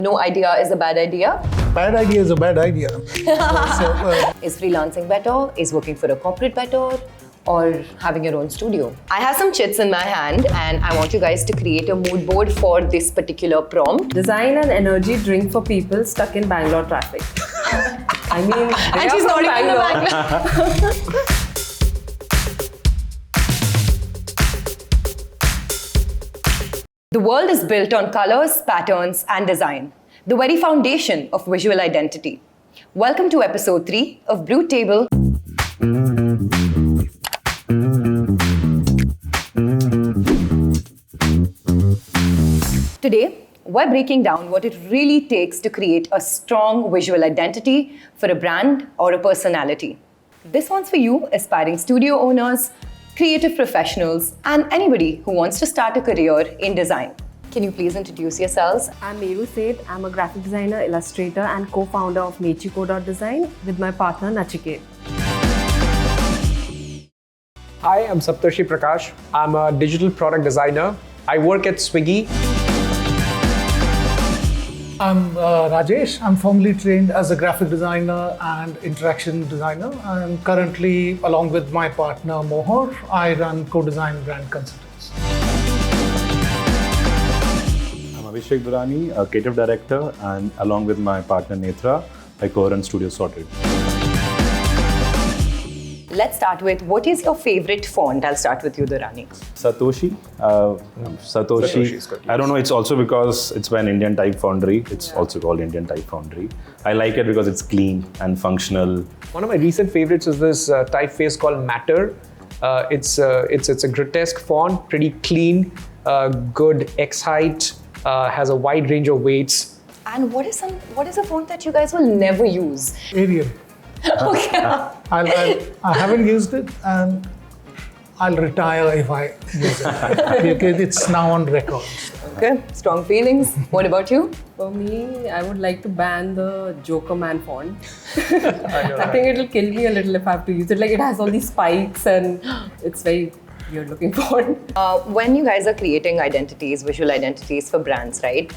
No idea is a bad idea. Bad idea is a bad idea. Is freelancing better? Is working for a corporate better? Or having your own studio? I have some chits in my hand and I want you guys to create a mood board for this particular prompt. Design an energy drink for people stuck in Bangalore traffic. I mean, And she's not even Bangalore. The world is built on colors, patterns, and design, the very foundation of visual identity. Welcome to episode 3 of Brut Table. Today, we're breaking down what it really takes to create a strong visual identity for a brand or a personality. This one's for you, aspiring studio owners, creative professionals, and anybody who wants to start a career in design. Can you please introduce yourselves? I'm Meroo Seth. I'm a graphic designer, illustrator, and co-founder of Mechi Co with my partner Mechi Co. Hi, I'm Saptarshi Prakash. I'm a digital product designer. I work at Swiggy. I'm Rajesh. I'm formally trained as a graphic designer and interaction designer. And currently, along with my partner Mohor, I run Codesign brand consultants. I'm Abhishek Durani, a creative director, and along with my partner Netra, I co-run Studio Sorted. Let's start with, what is your favorite font? I'll start with you, Durani. Satoshi. Satoshi is good, I don't know, it's also because it's by an Indian type foundry. It's also called Indian type foundry. I like it because it's clean and functional. One of my recent favorites is this typeface called Matter. It's a grotesque font, pretty clean, good X height, has a wide range of weights. And what is a font that you guys will never use? Arial. Okay. I haven't used it and I'll retire if I use it. Because it's now on record. Okay, strong feelings. What about you? For me, I would like to ban the Joker Man font. I think it'll kill me a little if I have to use it. Like, it has all these spikes and it's very weird looking font. When you guys are creating identities, visual identities for brands, right?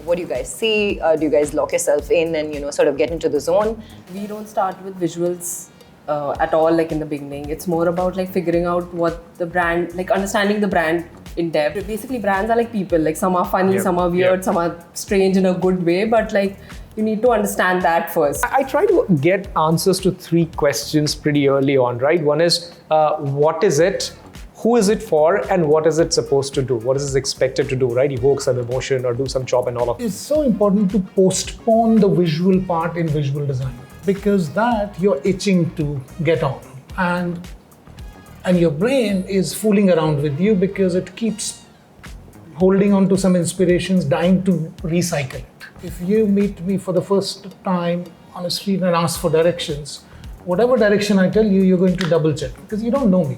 What do you guys see? Do you guys lock yourself in and sort of get into the zone? We don't start with visuals at all, like in the beginning. It's more about like figuring out what the brand, like understanding the brand in depth. Basically, brands are like people. Like, some are funny, some are weird, some are strange in a good way, but like you need to understand that first. I try to get answers to 3 questions pretty early on, right? One is, what is it? Who is it for, and what is it supposed to do? What is it expected to do, right? Evoke some emotion or do some job and all of that. It's so important to postpone the visual part in visual design because that you're itching to get on. And your brain is fooling around with you because it keeps holding on to some inspirations, dying to recycle it. If you meet me for the first time on a street and ask for directions, whatever direction I tell you, you're going to double check because you don't know me.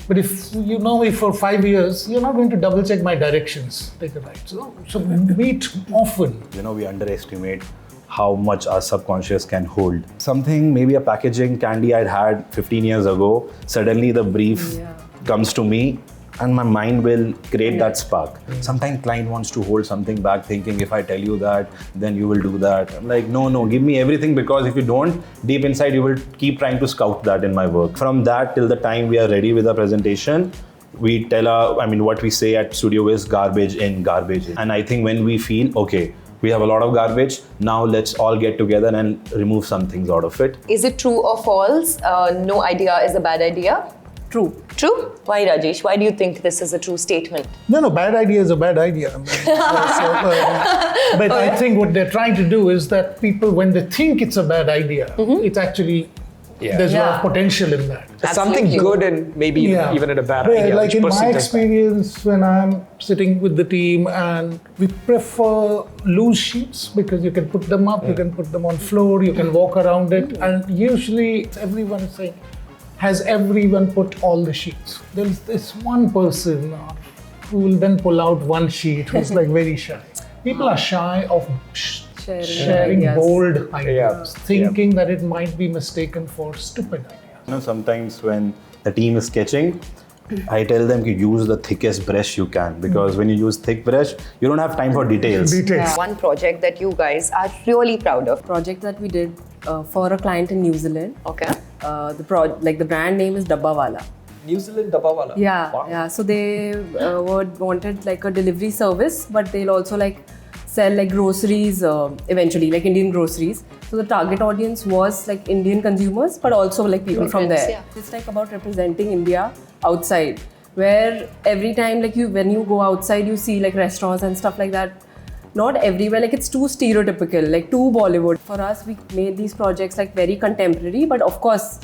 But if you know me for 5 years, you're not going to double check my directions. Take a right. So meet often. We underestimate how much our subconscious can hold. Something, maybe a packaging candy I'd had 15 years ago, suddenly the brief comes to me and my mind will create that spark. Sometimes client wants to hold something back thinking if I tell you that, then you will do that. I'm like, no, give me everything, because if you don't, deep inside you will keep trying to scout that in my work. From that till the time we are ready with our presentation, we tell what we say at studio is garbage in, garbage in. And I think when we feel, okay, we have a lot of garbage, now let's all get together and remove some things out of it. Is it true or false? No idea is a bad idea? True. True? Why, Rajesh? Why do you think this is a true statement? No, bad idea is a bad idea. But I think what they're trying to do is that people, when they think it's a bad idea, it's actually, there's a lot of potential in that. There's something good and maybe even in a bad idea. Like in my experience, when I'm sitting with the team, and we prefer loose sheets because you can put them up, you can put them on floor, you can walk around it, and usually everyone is saying, has everyone put all the sheets? There's this one person who will then pull out one sheet who's like very shy. People are shy of sharing bold ideas, thinking that it might be mistaken for stupid ideas. Sometimes when the team is sketching, I tell them to use the thickest brush you can, because when you use thick brush, you don't have time for details. One project that you guys are really proud of. Project that we did for a client in New Zealand. Okay. The brand name is Dabbawala. New Zealand Dabbawala. Yeah, Wow. yeah. So they wanted like a delivery service, but they'll also like sell like groceries eventually, like Indian groceries. So the target audience was like Indian consumers, but also like people from there. Yeah. It's like about representing India outside, where every time like when you go outside, you see like restaurants and stuff like that. Not everywhere, like it's too stereotypical, like too Bollywood. For us, we made these projects like very contemporary, but of course,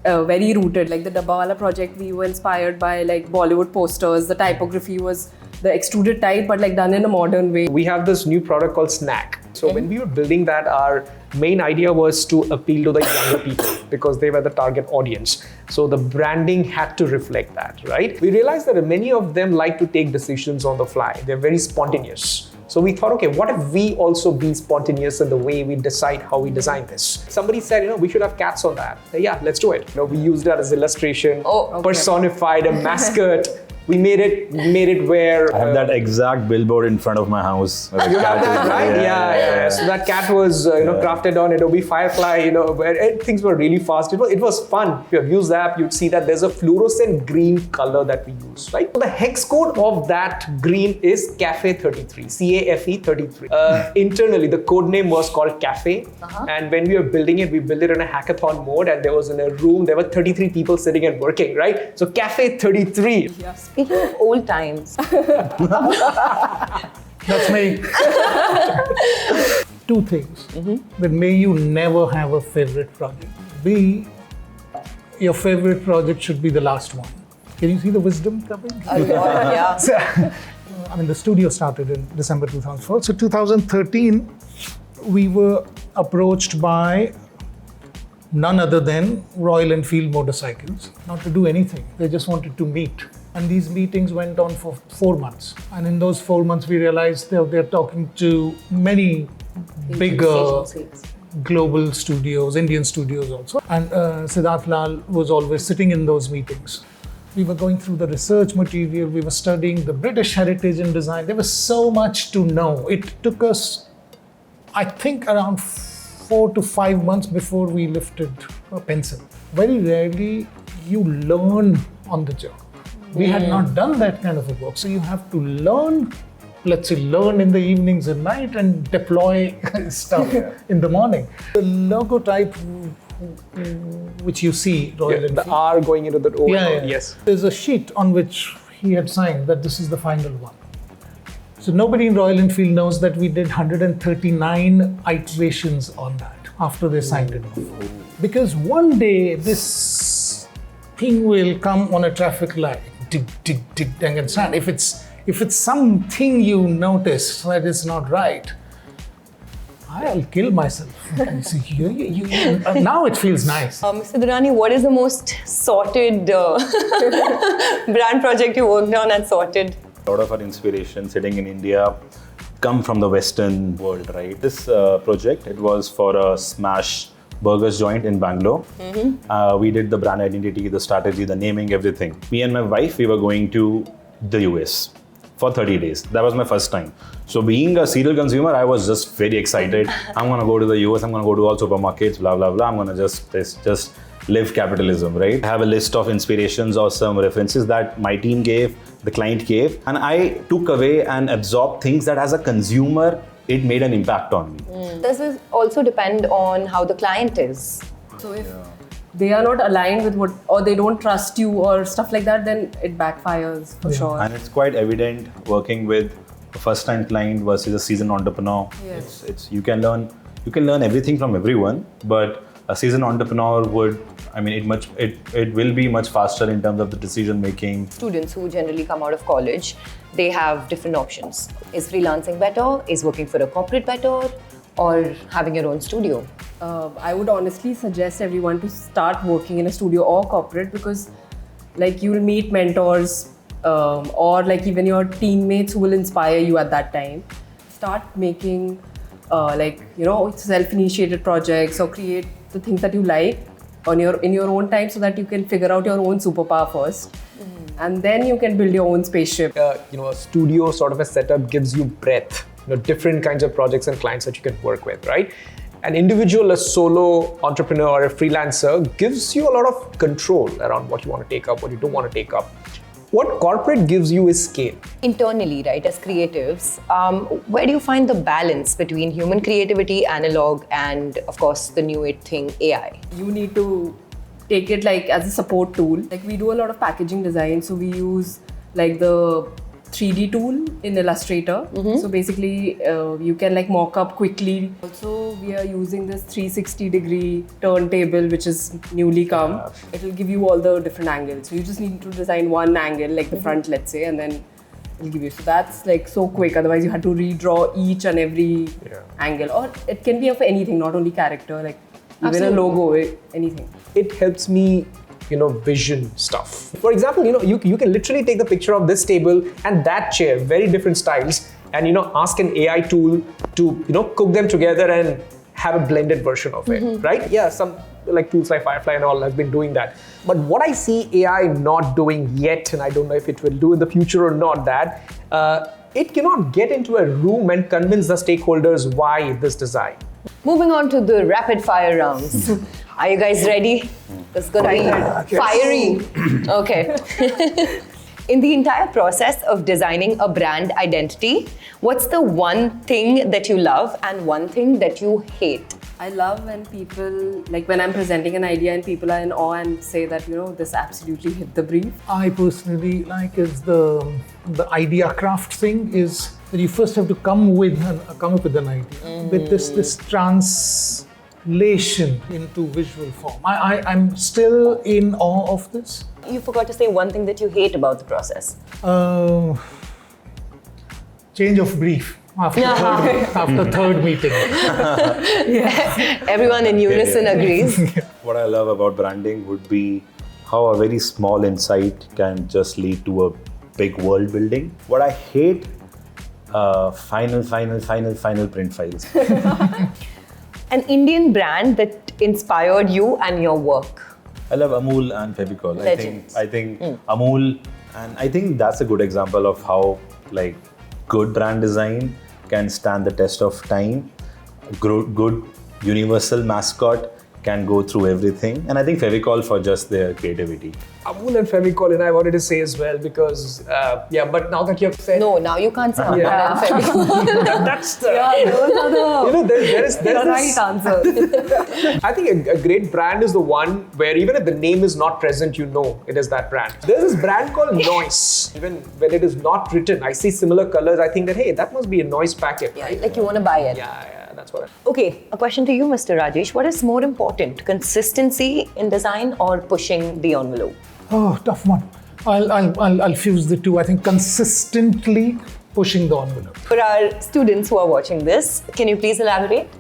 very rooted. Like the Dabbawala project, we were inspired by like Bollywood posters. The typography was the extruded type, but like done in a modern way. We have this new product called Snack. So when we were building that, our main idea was to appeal to the younger people because they were the target audience. So the branding had to reflect that, right? We realized that many of them like to take decisions on the fly. They're very spontaneous. So we thought, okay, what if we also be spontaneous in the way we decide how we design this? Somebody said, we should have cats on that. Yeah, let's do it. We used that as illustration, personified a mascot. We made it where I have that exact billboard in front of my house. you have that, right? Yeah. So that cat was crafted on Adobe Firefly, where things were really fast. It was fun. If you have used the app, you'd see that there's a fluorescent green color that we use, right? So the hex code of that green is Cafe33, CAFE33. Internally, the code name was called Cafe. And when we were building it, we built it in a hackathon mode, and there was in a room, there were 33 people sitting and working, right? So Cafe33. Yeah. Speaking of old times. That's me. Two things. That may you never have a favorite project. B, your favorite project should be the last one. Can you see the wisdom coming? Yeah. So, the studio started in December 2004. So 2013, we were approached by none other than Royal Enfield motorcycles, not to do anything. They just wanted to meet. And these meetings went on for 4 months. And in those 4 months, we realized they're talking to many bigger global studios, Indian studios also. And Siddharth Lal was always sitting in those meetings. We were going through the research material, we were studying the British heritage in design. There was so much to know. It took us, I think, around 4 to 5 months before we lifted a pencil. Very rarely you learn on the job. We had not done that kind of a work. So you have to learn, let's say learn in the evenings and night and deploy stuff in the morning. The logo type which you see, Royal Enfield. The R going into the O. Yes. There's a sheet on which he had signed that this is the final one. So nobody in Royal Enfield knows that we did 139 iterations on that after they signed it off. Because one day this thing will come on a traffic light, dig, and stand. If it's something you notice that is not right, I'll kill myself. Now it feels nice. Mr. Durani, what is the most sorted brand project you worked on and sorted? A lot of our inspiration sitting in India come from the Western world, right? This project, it was for a smash burgers joint in Bangalore. We did the brand identity, the strategy, the naming, everything. Me and my wife, we were going to the US for 30 days. That was my first time. So being a serial consumer, I was just very excited. I'm gonna go to the US, I'm gonna go to all supermarkets, blah, blah, blah. I'm gonna just live capitalism, right? I have a list of inspirations or some references that my team gave, the client gave, and I took away and absorbed things that as a consumer, it made an impact on me. Does this also depend on how the client is? So if they are not aligned with what, or they don't trust you or stuff like that, then it backfires for sure. And it's quite evident working with a first-time client versus a seasoned entrepreneur. Yes. It's you can learn everything from everyone, but a seasoned entrepreneur would, it will be much faster in terms of the decision making. Students who generally come out of college, they have different options. Is freelancing better? Is working for a corporate better? Or having your own studio? I would honestly suggest everyone to start working in a studio or corporate, because like you'll meet mentors or like even your teammates who will inspire you at that time. Start making self-initiated projects or create the things that you like in your own time, so that you can figure out your own superpower first. and then you can build your own spaceship. A studio sort of a setup gives you breadth, different kinds of projects and clients that you can work with, right? An individual, a solo entrepreneur or a freelancer gives you a lot of control around what you want to take up, what you don't want to take up. What corporate gives you is scale. Internally, right, as creatives, where do you find the balance between human creativity, analog, and of course the new thing, AI? You need to take it like as a support tool. Like we do a lot of packaging design, so we use like the 3D tool in Illustrator. So basically you can like mock up quickly. Also we are using this 360-degree turntable which is newly come. It will give you all the different angles. So you just need to design one angle, like the front, let's say, and then it'll give you. So that's like so quick. Otherwise you had to redraw each and every angle. Or it can be of anything, not only character, like even a logo, anything. It helps me vision stuff. For example, you can literally take the picture of this table and that chair, very different styles, and ask an AI tool to cook them together and have a blended version of it, right? Yeah, some like tools like Firefly and all has been doing that. But what I see AI not doing yet, and I don't know if it will do in the future or not, that it cannot get into a room and convince the stakeholders why this design. Moving on to the rapid fire rounds. Are you guys ready? It's gonna be fiery. Okay. In the entire process of designing a brand identity, what's the one thing that you love and one thing that you hate? I love when people, like when I'm presenting an idea and people are in awe and say that, this absolutely hit the brief. I personally like is the idea craft thing is that you first have to come up with an idea with this translation into visual form. I'm still in awe of this. You forgot to say one thing that you hate about the process. Change of brief after third meeting. Everyone in unison agrees. What I love about branding would be how a very small insight can just lead to a big world building. What I hate, final print files. An Indian brand that inspired you and your work. I love Amul and Fevicol. Legends. I think Amul, and I think that's a good example of how like good brand design can stand the test of time. Good universal mascot can go through everything, and I think Fevicol for just their creativity. Amul and Fevicol, and I wanted to say as well because but now that you have said No, now you can't say Amul and Fevicol. that's the Those are the there is right answer. I think a great brand is the one where even if the name is not present, it is that brand. There's this brand called Noise. Even when it is not written, I see similar colors. I think that, hey, that must be a Noise packet. Yeah, like you want to buy it. Yeah, that's what Okay, a question to you, Mr. Rajesh. What is more important, consistency in design or pushing the envelope? Oh, tough one. I'll fuse the two. I think consistently pushing the envelope. For our students who are watching this, can you please elaborate?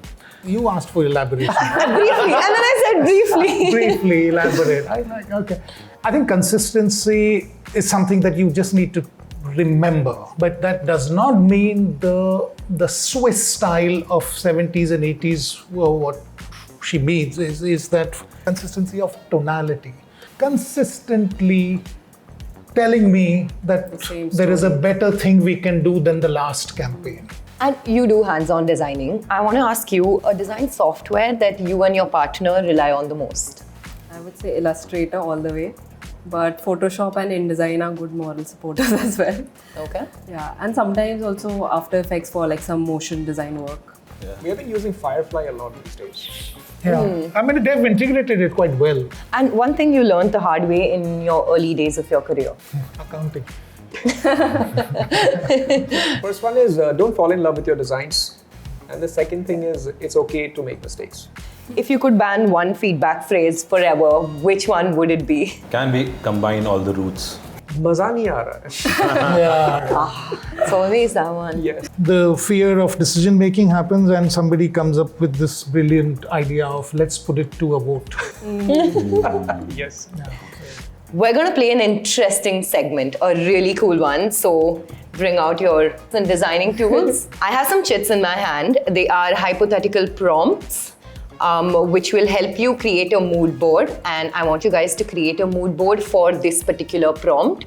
You asked for elaboration. Briefly, and then I said briefly. Briefly elaborate. Okay. I think consistency is something that you just need to remember, but that does not mean the Swiss style of 70s and 80s. Well, what she means is that consistency of tonality. Consistently telling me that there is a better thing we can do than the last campaign. And you do hands-on designing. I want to ask you a design software that you and your partner rely on the most. I would say Illustrator all the way, but Photoshop and InDesign are good moral supporters as well. Okay. Yeah, and sometimes also After Effects for like some motion design work. We have been using Firefly a lot these days. Yeah. I mean, they've integrated it quite well. And one thing you learned the hard way in your early days of your career? Accounting. First one is don't fall in love with your designs. And the second thing is it's okay to make mistakes. If you could ban one feedback phrase forever, which one would it be? Can we combine all the roots? Maza nahi aa raha hai. It's always that one. Yes. The fear of decision making happens and somebody comes up with this brilliant idea of let's put it to a vote. Yes. We're going to play an interesting segment, a really cool one. So bring out your designing tools. I have some chits in my hand. They are hypothetical prompts. which will help you create a mood board. And I want you guys to create a mood board for this particular prompt.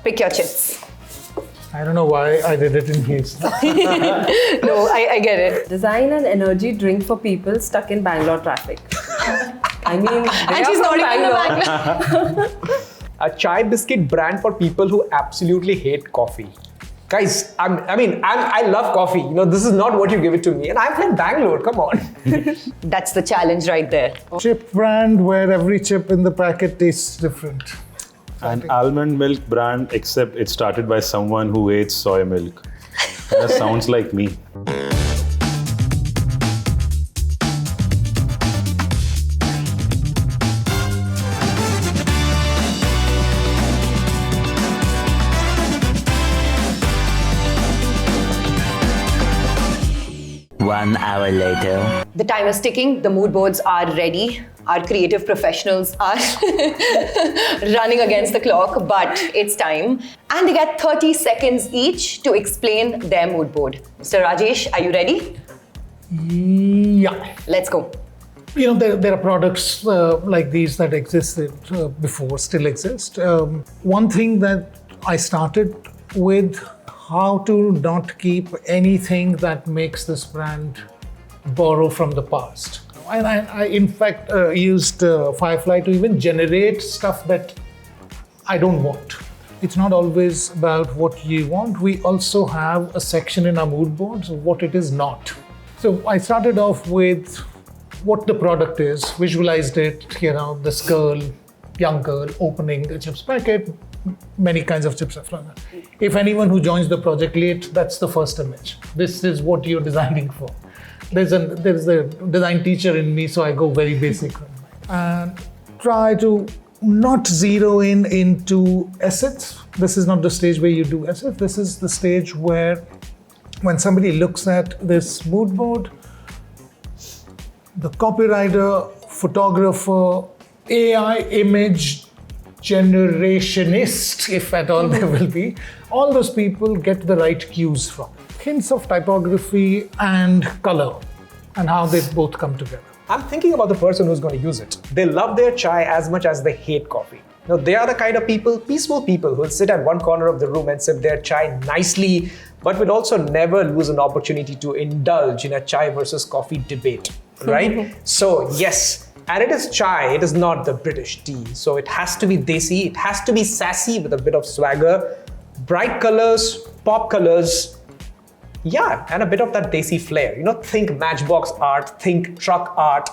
Pick your chips. I don't know why I did it in haste. No, I get it. Design an energy drink for people stuck in Bangalore traffic. I mean, And she's not even the Bangalore. A chai biscuit brand for people who absolutely hate coffee. Guys, I love coffee. This is not what you give it to me. And I'm from Bangalore, come on. That's the challenge right there. Chip brand where every chip in the packet tastes different. An almond milk brand, except it started by someone who hates soy milk. That sounds like me. One hour later. The time is ticking, the mood boards are ready. Our creative professionals are running against the clock, but it's time. And they get 30 seconds each to explain their mood board. Mr. Rajesh, are you ready? Yeah. Let's go. There are products like these that existed before, still exist. One thing that I started with, how to not keep anything that makes this brand borrow from the past. And I in fact, used Firefly to even generate stuff that I don't want. It's not always about what you want. We also have a section in our mood boards of what it is not. So I started off with what the product is, visualized it, this girl, young girl, opening the chips packet, many kinds of chips are from that. If anyone who joins the project late, that's the first image. This is what you're designing for. There's a design teacher in me, so I go very basic. And try to not zero into assets. This is not the stage where you do assets. This is the stage where when somebody looks at this mood board, the copywriter, photographer, AI image generationist, if at all there will be, all those people get the right cues from. Hints of typography and color and how they both come together. I'm thinking about the person who's going to use it. They love their chai as much as they hate coffee. They are the kind of people, peaceful people, who will sit at one corner of the room and sip their chai nicely, but will also never lose an opportunity to indulge in a chai versus coffee debate, right? So yes, and it is chai, it is not the British tea. So it has to be desi, it has to be sassy with a bit of swagger, bright colors, pop colors, yeah, and a bit of that desi flair. Think matchbox art, think truck art,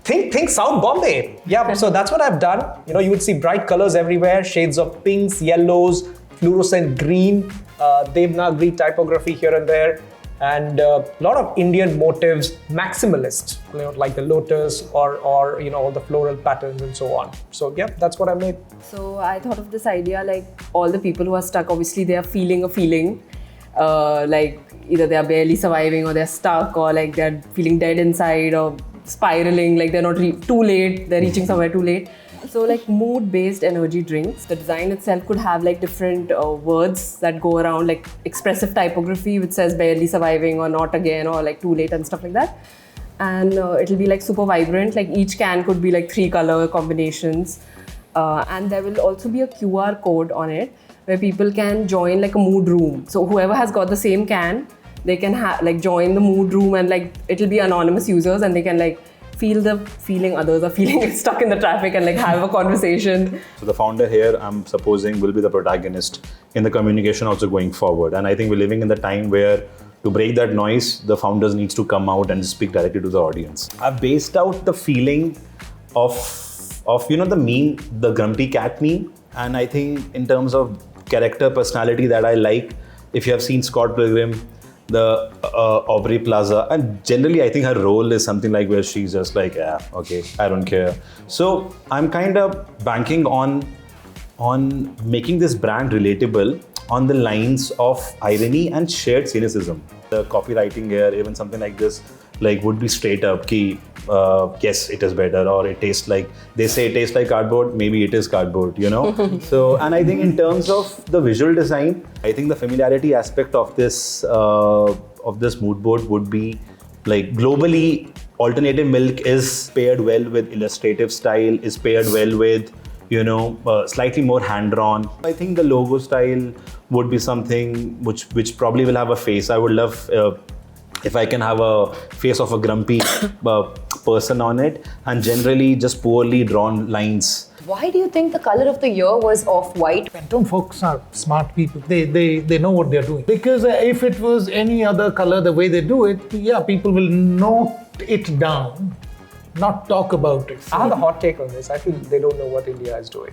think South Bombay. Yeah, so that's what I've done. You would see bright colors everywhere, shades of pinks, yellows, fluorescent green, Devanagari typography here and there, and a lot of Indian motives, maximalist, like the lotus or all the floral patterns and so on. So yeah, that's what I made. So I thought of this idea, like all the people who are stuck, obviously they are feeling a feeling, like either they are barely surviving or they're stuck or like they're feeling dead inside or spiraling, like they're not too late, they're reaching somewhere too late. So like mood-based energy drinks, the design itself could have like different words that go around, like expressive typography which says barely surviving or not again or like too late and stuff like that. And it'll be like super vibrant, like each can could be like 3 color combinations. And there will also be a QR code on it where people can join like a mood room. So whoever has got the same can, they can like join the mood room and like it'll be anonymous users and they can like feel the feeling others are feeling stuck in the traffic and like have a conversation. So the founder here, I'm supposing, will be the protagonist in the communication also going forward. And I think we're living in the time where to break that noise, the founders needs to come out and speak directly to the audience. I've based out the feeling of the meme, the grumpy cat meme. And I think in terms of character personality that I like, if you have seen Scott Pilgrim, the Aubrey Plaza, and generally I think her role is something like where she's just like, yeah, okay, I don't care. So I'm kind of banking on making this brand relatable on the lines of irony and shared cynicism. The copywriting here, even something like this, like would be straight up ki, yes, it is better, or it tastes like, they say it tastes like cardboard, maybe it is cardboard, So, and I think in terms of the visual design, I think the familiarity aspect of this mood board would be Like globally, alternative milk is paired well with illustrative style, is paired well with, slightly more hand-drawn. I think the logo style would be something which probably will have a face. I would love if I can have a face of a grumpy person on it, and generally just poorly drawn lines. Why do you think the color of the year was off-white? Pantone folks are smart people. They know what they're doing. Because if it was any other color, the way they do it, people will note it down, not talk about it. I have a hot take on this. I feel they don't know what India is doing.